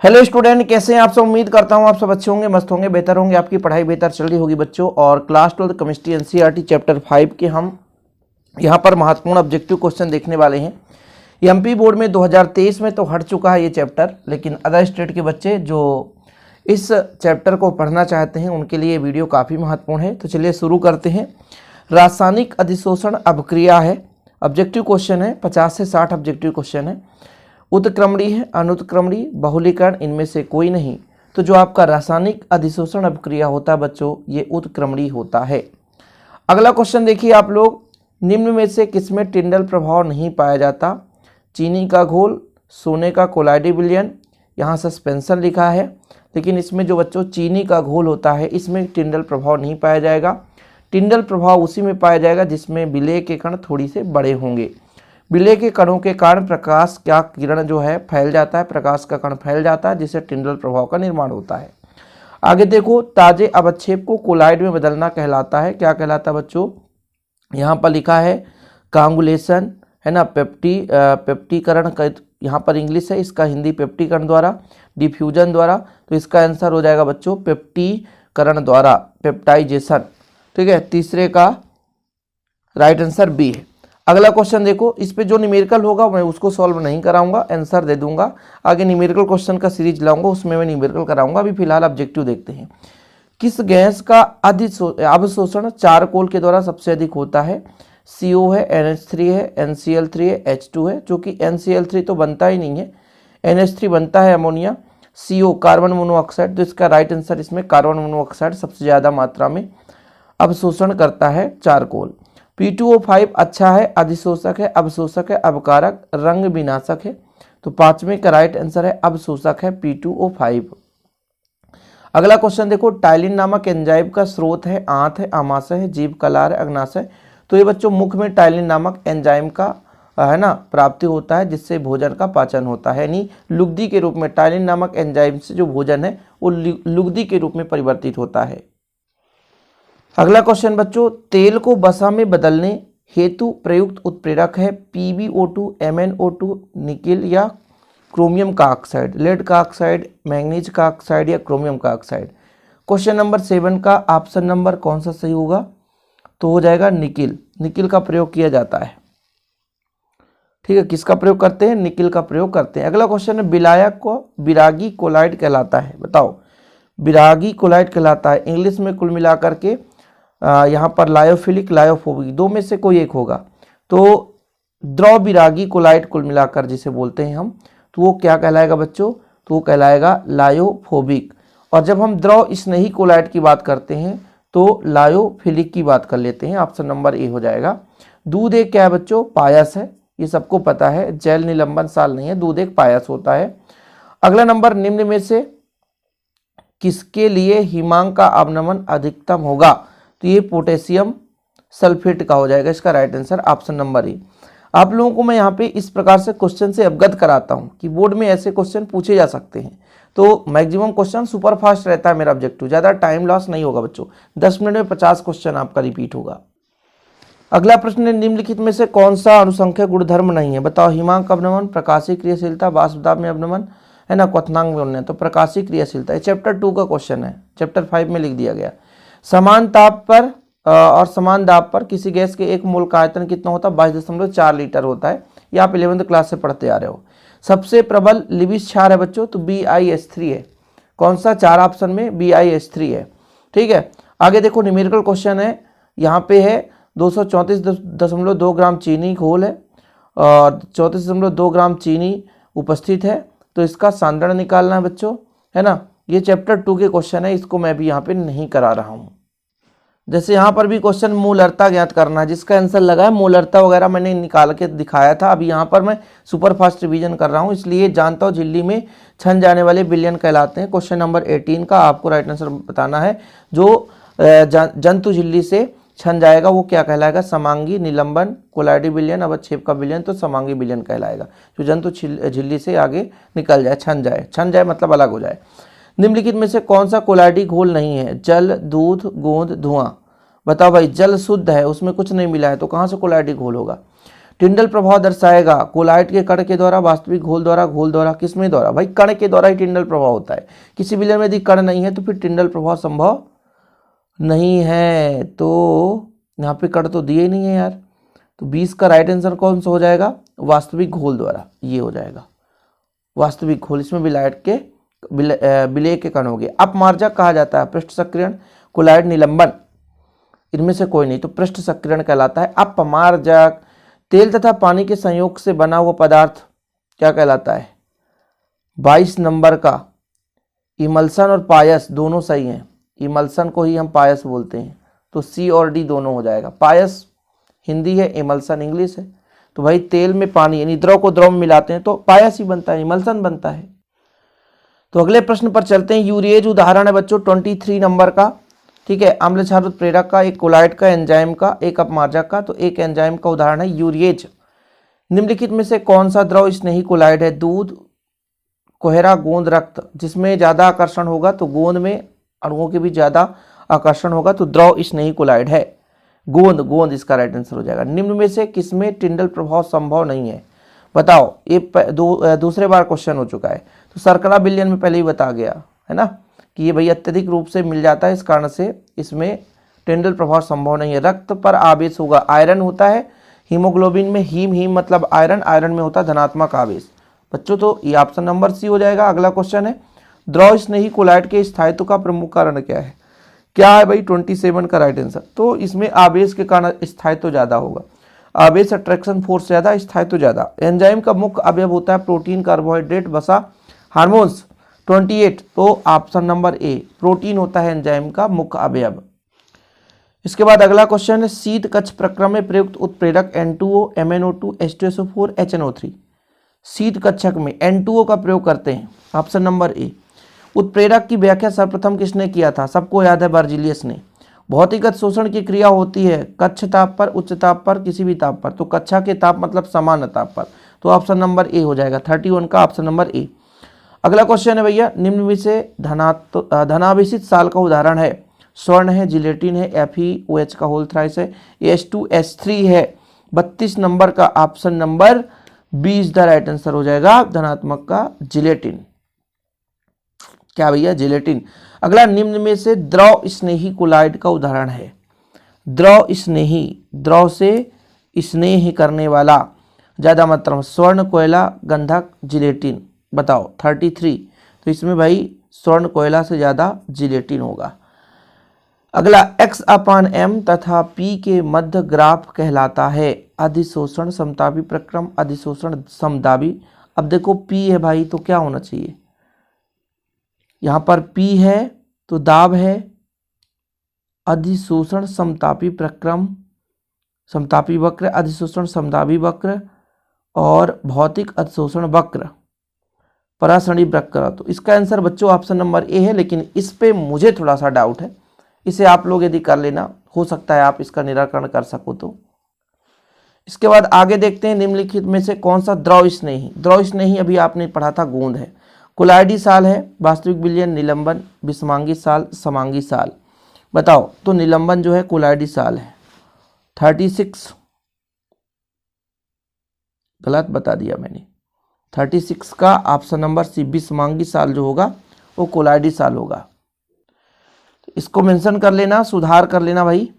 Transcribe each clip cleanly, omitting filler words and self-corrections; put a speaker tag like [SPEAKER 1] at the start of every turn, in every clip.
[SPEAKER 1] Hello student, कैसे हैं आप सब। उम्मीद करता हूं आप सब अच्छे होंगे, मस्त होंगे, बेहतर होंगे, आपकी पढ़ाई बेहतर चल रही होगी बच्चों। और क्लास 12 केमिस्ट्री एनसीईआरटी चैप्टर 5 के हम यहां पर महत्वपूर्ण ऑब्जेक्टिव क्वेश्चन देखने वाले हैं। एमपी बोर्ड में 2023 में तो हट चुका है ये चैप्टर, लेकिन अदर स्टेट के बच्चे जो इस चैप्टर को पढ़ना चाहते हैं उनके लिए वीडियो काफ़ी महत्वपूर्ण है। तो चलिए शुरू करते हैं। रासायनिक अधिशोषण अभिक्रिया है, ऑब्जेक्टिव क्वेश्चन है, 50 से 60 ऑब्जेक्टिव क्वेश्चन है। उत्क्रमणीय है, अनुत्क्रमणीय, बहुलीकरण, इनमें से कोई नहीं। तो जो आपका रासायनिक अधिशोषण अभिक्रिया होता है बच्चों, ये उत्क्रमणीय होता है। अगला क्वेश्चन देखिए आप लोग, निम्न में से किसमें टिंडल प्रभाव नहीं पाया जाता। चीनी का घोल, सोने का कोलाइडी विलयन, यहाँ सस्पेंशन लिखा है, लेकिन इसमें जो बच्चों चीनी का घोल होता है इसमें टिंडल प्रभाव नहीं पाया जाएगा। टिंडल प्रभाव उसी में पाया जाएगा जिसमें विलेय के कण थोड़ी से बड़े होंगे। विलेय के कणों के कारण प्रकाश का किरण जो है फैल जाता है, प्रकाश का कण फैल जाता है, जिससे टिंडल प्रभाव का निर्माण होता है। आगे देखो, ताजे अवक्षेप को कोलाइड में बदलना कहलाता है। क्या कहलाता है बच्चों, यहाँ पर लिखा है कांगुलेशन, है ना, पेप्टीकरण का यहाँ पर इंग्लिश है, इसका हिंदी पेप्टीकरण द्वारा, डिफ्यूजन द्वारा। तो इसका आंसर हो जाएगा बच्चों पेप्टीकरण द्वारा, पेप्टाइजेशन। ठीक है, तीसरे का राइट आंसर बी है। अगला क्वेश्चन देखो, इस पे जो न्यूमेरिकल होगा मैं उसको सॉल्व नहीं कराऊंगा, आंसर दे दूंगा। आगे न्यूमेरिकल क्वेश्चन का सीरीज लाऊंगा, उसमें मैं न्यूमेरिकल कराऊंगा। अभी फिलहाल ऑब्जेक्टिव देखते हैं। किस गैस का अवशोषण चारकोल के द्वारा सबसे अधिक होता है। CO है, NH3 है, NCl3 है, H2 है, जो कि NCl3 तो बनता ही नहीं है, NH3 बनता है अमोनिया। CO कार्बन मोनोऑक्साइड, तो इसका राइट आंसर इसमें कार्बन मोनोऑक्साइड सबसे ज़्यादा मात्रा में अवशोषण करता है चारकोल। P2O5 अच्छा है, अधिशोषक है, अवशोषक है, अवकारक, रंग विनाशक है। तो पांचवें का राइट आंसर है अवशोषक है P2O5। अगला क्वेश्चन देखो, टाइलिन नामक एंजाइम का स्रोत है आंत है, आमाशय है, जीव कलार है, अग्नाशय। तो ये बच्चों मुख में टाइलिन नामक एंजाइम का है ना प्राप्ति होता है, जिससे भोजन का पाचन होता है, यानी लुगदी के रूप में टाइलिन नामक एंजाइम से जो भोजन है वो लुगदी के रूप में परिवर्तित होता है। अगला क्वेश्चन बच्चों, तेल को वसा में बदलने हेतु प्रयुक्त उत्प्रेरक है PbO2, MnO2, निकिल या क्रोमियम का ऑक्साइड, लेड का ऑक्साइड, मैंगनीज का ऑक्साइड या क्रोमियम का ऑक्साइड। क्वेश्चन नंबर 7 का ऑप्शन नंबर कौन सा सही होगा, तो हो जाएगा निकिल। निकिल का प्रयोग किया जाता है। ठीक है, किसका प्रयोग करते हैं, निकिल का प्रयोग करते हैं। अगला क्वेश्चन है, विलायक को विरागी कोलाइड कहलाता है। बताओ, विरागी कोलाइड कहलाता है। इंग्लिश में कुल मिलाकर के यहाँ पर लायोफिलिक, लायोफोबिक, दो में से कोई एक होगा। तो द्रव विरागी कोलाइड कुल मिलाकर जिसे बोलते हैं हम, तो वो क्या कहलाएगा बच्चों, तो वो कहलाएगा लायोफोबिक। और जब हम द्रव स्नेही कोलाइड की बात करते हैं तो लायोफिलिक की बात कर लेते हैं। ऑप्शन नंबर ए हो जाएगा। दूध एक क्या है बच्चों, पायस है, ये सबको पता है, जैल निलंबन साल नहीं है, दूध एक पायस होता है। अगला नंबर, निम्न में से किसके लिए हिमांक का अवनमन अधिकतम होगा। तो ये पोटेशियम सल्फेट का हो जाएगा, इसका right answer option number A. आप लोगों को मैं यहाँ पे इस प्रकार से क्वेश्चन से अवगत कराता हूँ कि बोर्ड में ऐसे क्वेश्चन पूछे जा सकते हैं। तो मैक्सिमम क्वेश्चन सुपर फास्ट रहता है मेरा ऑब्जेक्टिव, ज़्यादा टाइम लॉस नहीं होगा बच्चों। 10 मिनट में 50 क्वेश्चन आपका रिपीट होगा। अगला प्रश्न है, निम्नलिखित में से कौन सा अनुसंख्यक गुणधर्म नहीं है। बताओ, हिमांक अवनमन, प्रकाशीय क्रियाशीलता, वाष्पदाब में अवनमन, है ना, क्वथनांक में उन्नयन। तो प्रकाशीय क्रियाशीलता, ये चैप्टर 2 का क्वेश्चन है, चैप्टर 5 में लिख दिया गया। समान ताप पर और समान दाब पर किसी गैस के एक मोल का आयतन कितना होता है, 22.4 लीटर होता है। ये आप 11वीं क्लास से पढ़ते आ रहे हो। सबसे प्रबल लिविस क्षार है बच्चों, तो BiH3 है। कौन सा, 4 ऑप्शन में BiH3 है। ठीक है, आगे देखो न्यूमेरिकल क्वेश्चन है, यहाँ पे है 234.2 ग्राम चीनी घोल है और 34.2 ग्राम चीनी उपस्थित है। तो इसका सांद्रण निकालना है बच्चों, है ना। ये चैप्टर 2 के क्वेश्चन है, इसको मैं भी यहाँ पे नहीं करा रहा हूँ। जैसे यहाँ पर भी क्वेश्चन मूलरता ज्ञात करना है, जिसका आंसर लगा है मूलरता वगैरह मैंने निकाल के दिखाया था। अभी यहाँ पर मैं सुपर फास्ट रिवीजन कर रहा हूँ, इसलिए जानता हूँ झिल्ली में छन जाने वाले विलयन कहलाते हैं। क्वेश्चन नंबर 18 का आपको राइट आंसर बताना है। जो जंतु झिल्ली से छन जाएगा वो क्या कहलाएगा, समांगी, निलंबन, कोलाइडी विलयन, अवक्षेप का विलयन, तो समांगी विलयन कहलाएगा। जो जंतु झिल्ली से आगे निकल जाए, छन जाए मतलब अलग हो जाए। निम्नलिखित में से कौन सा कोलाइडी घोल नहीं है, जल, दूध, गोंद, धुआं। बताओ भाई, जल शुद्ध है, उसमें कुछ नहीं मिला है, तो कहाँ से कोलाइडी घोल होगा। टिंडल प्रभाव दर्शाएगा कोलाइड के कण के द्वारा, वास्तविक घोल द्वारा, घोल द्वारा, किसमें द्वारा? भाई कण के द्वारा ही टिंडल प्रभाव होता है। किसी विलयन में यदि कण नहीं है तो फिर टिंडल प्रभाव संभव नहीं है। तो यहाँ पे कण तो दिए ही नहीं है यार। तो 20 का राइट आंसर कौन सा हो जाएगा? वास्तविक घोल द्वारा, ये हो जाएगा वास्तविक घोल। इसमें विलायक के विलेय के कण हो गए। अपमार्जक कहा जाता है पृष्ठ सक्रियण, कोलाइड निलंबन, इनमें से कोई नहीं, तो पृष्ठ सक्रियण कहलाता है। अपमार्जक तेल तथा पानी के संयोग से बना हुआ पदार्थ क्या कहलाता है? 22 नंबर का इमल्सन और पायस दोनों सही हैं। इमल्सन को ही हम पायस बोलते हैं, तो सी और डी दोनों हो जाएगा। पायस हिंदी है, इमल्सन इंग्लिश है। तो भाई तेल में पानी यानी द्रव को द्रव में मिलाते हैं तो पायस ही बनता है, इमल्सन बनता है। तो अगले प्रश्न पर चलते हैं। यूरिएज उदाहरण है बच्चों 23 नंबर का, ठीक है। अम्ल क्षार उत्प्रेरक का, एक कोलाइड का, एंजाइम का, एक अपमार्जक का। तो एक एंजाइम का उदाहरण है यूरिएज। निम्नलिखित में से कौन सा द्रव स्नेही कोलाइड है? दूध, कोहरा, गोंद, रक्त। जिसमें ज्यादा आकर्षण होगा तो गोंद में अणुओं के भी ज्यादा आकर्षण होगा, तो द्रव स्नेही कोलाइड है गोंद। गोंद इसका राइट आंसर हो जाएगा। निम्न में से किसमें टिंडल प्रभाव संभव नहीं है? बताओ। ये दूसरे बार क्वेश्चन हो चुका है। तो सर्करा विलयन में पहले ही बता गया है ना कि ये भाई अत्यधिक रूप से मिल जाता है, इस कारण से इसमें टिंडल प्रभाव संभव नहीं है। रक्त पर आवेश होगा, आयरन होता है हीमोग्लोबिन में, हीम मतलब आयरन, आयरन में होता है धनात्मक आवेश बच्चों। तो ये ऑप्शन नंबर सी हो जाएगा। अगला क्वेश्चन है द्रव स्नेही कोलाइड के स्थायित्व का प्रमुख कारण क्या है? क्या है भाई? 27 का राइट आंसर। तो इसमें आवेश के कारण स्थायित्व ज्यादा होगा, आवेश अट्रैक्शन फोर्स ज्यादा, स्थायित्व ज्यादा। एंजाइम का मुख्य अवयव होता है प्रोटीन, कार्बोहाइड्रेट, वसा, हार्मोन्स। 28, तो ऑप्शन नंबर ए प्रोटीन होता है एंजाइम का मुख्य अवयव। इसके बाद अगला क्वेश्चन है शीत कक्ष प्रक्रम में प्रयुक्त उत्प्रेरक N2O, MnO2, H2SO4, HNO3। शीत कक्षक में N2O का प्रयोग करते हैं, ऑप्शन नंबर ए। उत्प्रेरक की व्याख्या सर्वप्रथम किसने किया था? सबको याद है, बर्जीलियस ने। भौतिकगत शोषण की क्रिया होती है कक्ष ताप पर, उच्च ताप पर, किसी भी ताप पर। तो कक्षा के ताप मतलब सामान्य ताप पर, तो ऑप्शन नंबर ए हो जाएगा 31 का ऑप्शन नंबर ए। अगला क्वेश्चन है भैया निम्न में से धनावेशित साल का उदाहरण है? स्वर्ण है, जिलेटिन है, FeOH का होल थ्राइस है, H2S3 है। 32 नंबर का option number 20 the right answer हो जाएगा धनात्मक का जिलेटिन। क्या भैया? जिलेटिन। अगला निम्न में से द्रव स्नेही कोलाइड का उदाहरण है? द्रव स्नेही, द्रव से स्नेह करने वाला, ज्यादा मात्रा में, स्वर्ण, कोयला, गंधक, जिलेटिन। बताओ 33। तो इसमें भाई स्वर्ण कोयला से ज्यादा जिलेटिन होगा। अगला X/M तथा P के मध्य ग्राफ कहलाता है? अधिशोषण समतापी प्रक्रम, अधिशोषण समदाबी। अब देखो P है भाई तो क्या होना चाहिए? यहां पर P है तो दाब है, अधिशोषण समतापी प्रक्रम, समतापी वक्र, अधिशोषण समदाबी वक्र और भौतिक अधिशोषण वक्र, परासरणी वक्र। तो इसका आंसर बच्चों ऑप्शन नंबर ए है, लेकिन इस पे मुझे थोड़ा सा डाउट है। इसे आप लोग यदि कर लेना, हो सकता है आप इसका निराकरण कर सको। तो इसके बाद आगे देखते हैं निम्नलिखित में से कौन सा द्रव स्नेही? द्रव स्नेही अभी आपने पढ़ा था गोंद है। कोलाइडी साल है, वास्तविक विलयन निलंबन, विषमांगी साल, समांगी साल। बताओ। तो निलंबन जो है कोलाइडी साल है। 36 गलत बता दिया मैंने। 36 का ऑप्शन नंबर सी विषमांगी साल जो होगा वो कोलाइडी साल होगा। इसको मेंशन कर लेना, सुधार कर लेना भाई।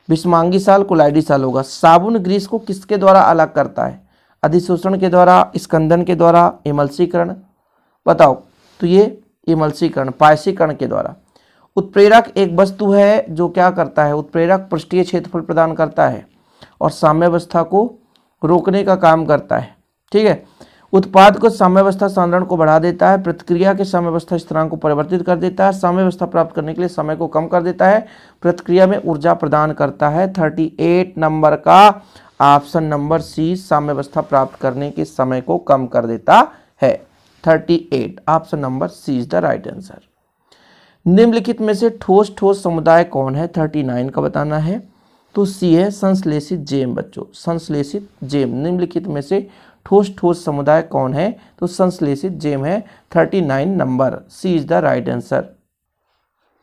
[SPEAKER 1] विषमांगी साल कोलाइडी साल होगा। साबुन ग्रीस को किसके द्वारा अलग करता है? अधिशोषण के द्वारा, स्कंदन के द्वारा, इमल्सीकरण। बताओ। तो ये इमल्सीकरण, पायसीकरण के द्वारा। उत्प्रेरक एक वस्तु है जो क्या करता है? उत्प्रेरक पृष्ठीय क्षेत्रफल प्रदान करता है और साम्यावस्था को रोकने का काम करता है, ठीक है। उत्पाद को साम्यावस्था सांद्रण को बढ़ा देता है, प्रतिक्रिया के साम्यावस्था स्थिरांक को परिवर्तित कर देता है, साम्यावस्था प्राप्त करने के लिए समय को कम कर देता है, प्रतिक्रिया में ऊर्जा प्रदान करता है। 38 नंबर का ऑप्शन नंबर सी साम्यावस्था प्राप्त करने के समय को कम कर देता है। 38 option number C is the right answer. निम्नलिखित में से ठोस ठोस समुदाय कौन है? 39 का बताना है। तो सी है संश्लेषित जेम बच्चों, संश्लेषित जेम। निम्नलिखित में से ठोस ठोस समुदाय कौन है? तो संश्लेषित जेम है। 39 number C is the right answer.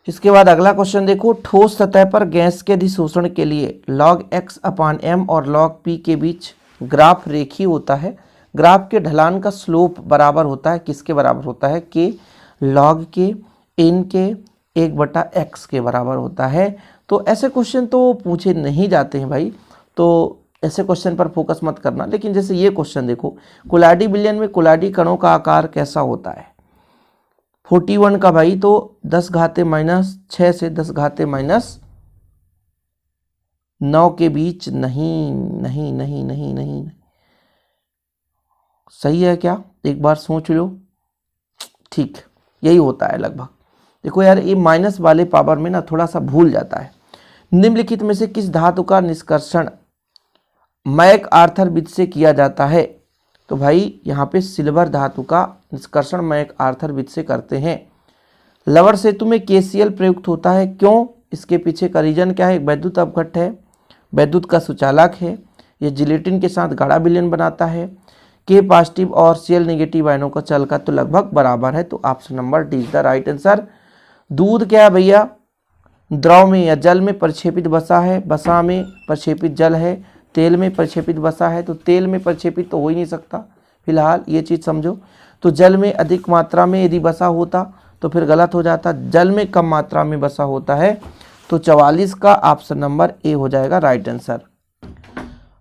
[SPEAKER 1] इसके बाद अगला क्वेश्चन देखो। ठोस सतह पर गैस के अधिशोषण के लिए log X/M और log P के बीच ग्राफ रेखीय होता है, ग्राफ के ढलान का स्लोप बराबर होता है किसके बराबर होता है, के लॉग के इन के 1/x के बराबर होता है। तो ऐसे क्वेश्चन तो पूछे नहीं जाते हैं भाई, तो ऐसे क्वेश्चन पर फोकस मत करना। लेकिन जैसे ये क्वेश्चन देखो, कोलाडी विलयन में कोलाडी कणों का आकार कैसा होता है 41 का भाई, तो 10⁻⁻6 से 10⁻9 के बीच नहीं नहीं नहीं नहीं नहीं। सही है क्या, एक बार सोच लो। ठीक, यही होता है लगभग। देखो यार, ये माइनस वाले पावर में ना थोड़ा सा भूल जाता है। निम्नलिखित में से किस धातु का निष्कर्षण मैक आर्थर विधि से किया जाता है, तो भाई यहाँ पे सिल्वर धातु का निष्कर्षण मैक आर्थर विधि से करते हैं। लवर सेतु में KCl प्रयुक्त होता है, क्यों, इसके पीछे का रीजन क्या है, एक वैद्युत अपघट्ट है, वैद्युत का सुचालक है, ये जिलेटिन के साथ गाढ़ा विलयन बनाता है, K पॉजिटिव और Cl नेगेटिव आयनों का चल का तो लगभग बराबर है। तो option number D is the right answer. दूध क्या है भैया, द्रव में या जल में प्रक्षेपित वसा है, वसा में प्रक्षेपित जल है, तेल में प्रक्षेपित वसा है, तो तेल में प्रक्षेपित तो हो ही नहीं सकता, फिलहाल ये चीज़ समझो। तो जल में अधिक मात्रा में यदि वसा होता तो फिर गलत हो जाता, जल में कम मात्रा में वसा होता है, तो 44 का ऑप्शन नंबर ए हो जाएगा राइट आंसर।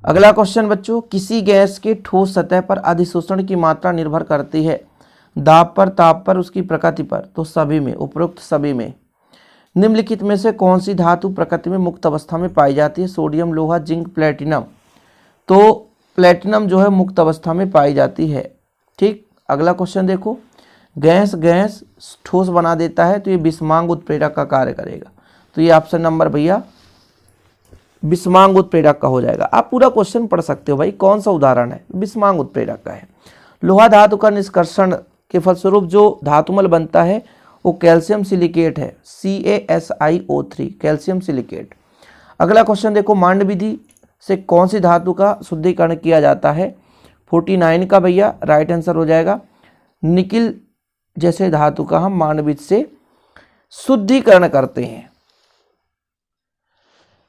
[SPEAKER 1] अगला क्वेश्चन बच्चों, किसी गैस के ठोस सतह पर अधिशोषण की मात्रा निर्भर करती है दाब पर, ताप पर, उसकी प्रकृति पर, तो सभी में, उपरोक्त सभी में। निम्नलिखित में से कौन सी धातु प्रकृति में मुक्त अवस्था में पाई जाती है, सोडियम, लोहा, जिंक, प्लेटिनम। तो प्लेटिनम जो है मुक्त अवस्था में पाई जाती है। ठीक, अगला क्वेश्चन देखो, गैस ठोस बना देता है तो ये विषमांग उत्प्रेरक का कार्य करेगा, तो ये ऑप्शन नंबर भैया विषमांग उत्प्रेरक का हो जाएगा। आप पूरा क्वेश्चन पढ़ सकते हो भाई, कौन सा उदाहरण है, विषमांग उत्प्रेरक का है। लोहा धातु का निष्कर्षण के फलस्वरूप जो धातुमल बनता है वो कैल्शियम सिलिकेट है, CaSiO3, कैल्शियम सिलिकेट। अगला क्वेश्चन देखो, मांड विधि से कौन सी धातु का शुद्धिकरण किया जाता है, 49 का भैया राइट आंसर हो जाएगा। निकिल जैसे धातु का हम मांड विधि से शुद्धिकरण करते हैं।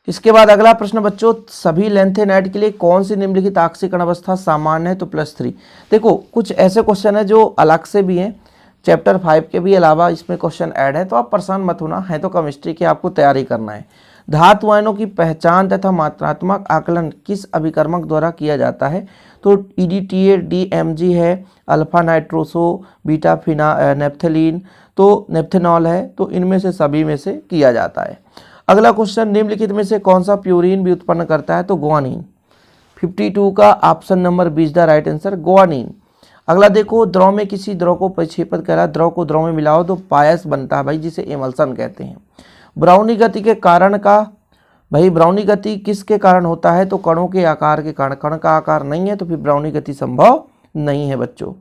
[SPEAKER 1] इसके बाद अगला प्रश्न बच्चों, सभी लेंथेनाइट के लिए कौन सी निम्नलिखित आक्सीकरण अवस्था सामान्य है, तो +3। देखो कुछ ऐसे क्वेश्चन है जो अलग से भी हैं, चैप्टर 5 के भी अलावा इसमें क्वेश्चन ऐड है, तो आप परेशान मत होना, है तो केमिस्ट्री की, आपको तैयारी करना है। धातु आयनों की पहचान तथा मात्रात्मक आकलन किस अभिकर्मक द्वारा किया जाता है, तो EDTA, DMG है, अल्फा नाइट्रोसो, बीटा नेप्थलीन, तो नेप्थेनॉल है, तो इनमें से सभी में से किया जाता है। अगला क्वेश्चन, निम्नलिखित में से कौन सा प्यूरिन भी उत्पन्न करता है, तो गुआनिन। 52 का option number B is the right answer, guanine. अगला देखो, द्रव में किसी द्रव को परिक्षेपित करा, द्रव को द्रव में मिलाओ तो पायस बनता है भाई, जिसे एमल्सन कहते हैं। ब्राउनी गति के कारण का, भाई ब्राउनी गति किसके कारण होता है, तो कणों के आकार के कारण। कण का आकार नहीं है तो फिर ब्राउनी गति संभव नहीं है बच्चों।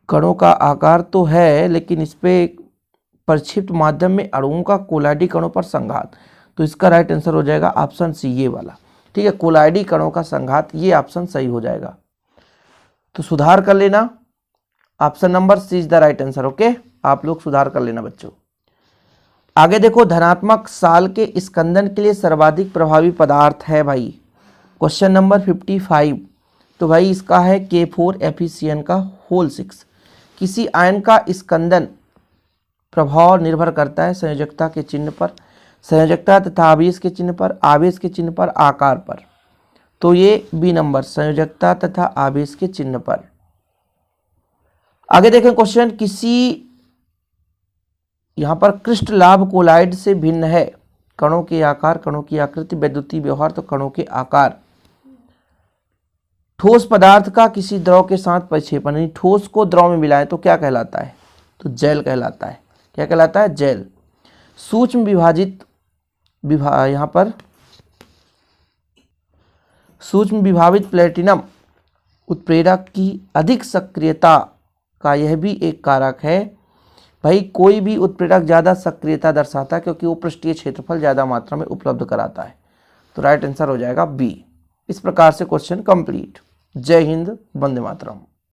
[SPEAKER 1] कणों का आकार तो है लेकिन इस पे प्रक्षिप्त माध्यम में अणुओं का कोलाइडी कणों पर संघात, तो इसका राइट आंसर हो जाएगा ऑप्शन सी, ये वाला। ठीक है, कोलाइडी कणों का संघात, ये ऑप्शन सही हो जाएगा। तो सुधार कर लेना, option number C is the right answer. Okay, आप लोग सुधार कर लेना बच्चों। आगे देखो, धनात्मक साल के स्कंदन के लिए सर्वाधिक प्रभावी पदार्थ है भाई, क्वेश्चन नंबर 55। तो भाई इसका है K4FeCN का होल 6। किसी आयन का स्कंदन प्रभाव निर्भर करता है संयोजकता के चिन्ह पर, संयोजकता तथा आवेश के चिन्ह पर, आवेश के चिन्ह पर, आकार पर। तो ये बी नंबर, संयोजकता तथा आवेश के चिन्ह पर। आगे देखें क्वेश्चन, किसी यहां पर क्रिस्ट लाभ कोलाइड से भिन्न है, कणों के आकार, कणों की आकृति, वैद्युतीय व्यवहार, तो कणों के आकार। ठोस पदार्थ का किसी द्रव के साथ परिक्षेपण, यानी ठोस को द्रव में मिलाए तो क्या कहलाता है, तो जेल कहलाता है। क्या कहलाता है, जेल। सूक्ष्म विभाजित यहां पर सूक्ष्म विभावित प्लेटिनम उत्प्रेरक की अधिक सक्रियता का यह भी एक कारक है। भाई कोई भी उत्प्रेरक ज़्यादा सक्रियता दर्शाता है क्योंकि वो पृष्ठीय क्षेत्रफल ज़्यादा मात्रा में उपलब्ध कराता है, तो राइट आंसर हो जाएगा बी। इस प्रकार से क्वेश्चन कंप्लीट। जय हिंद, वंदे मातरम।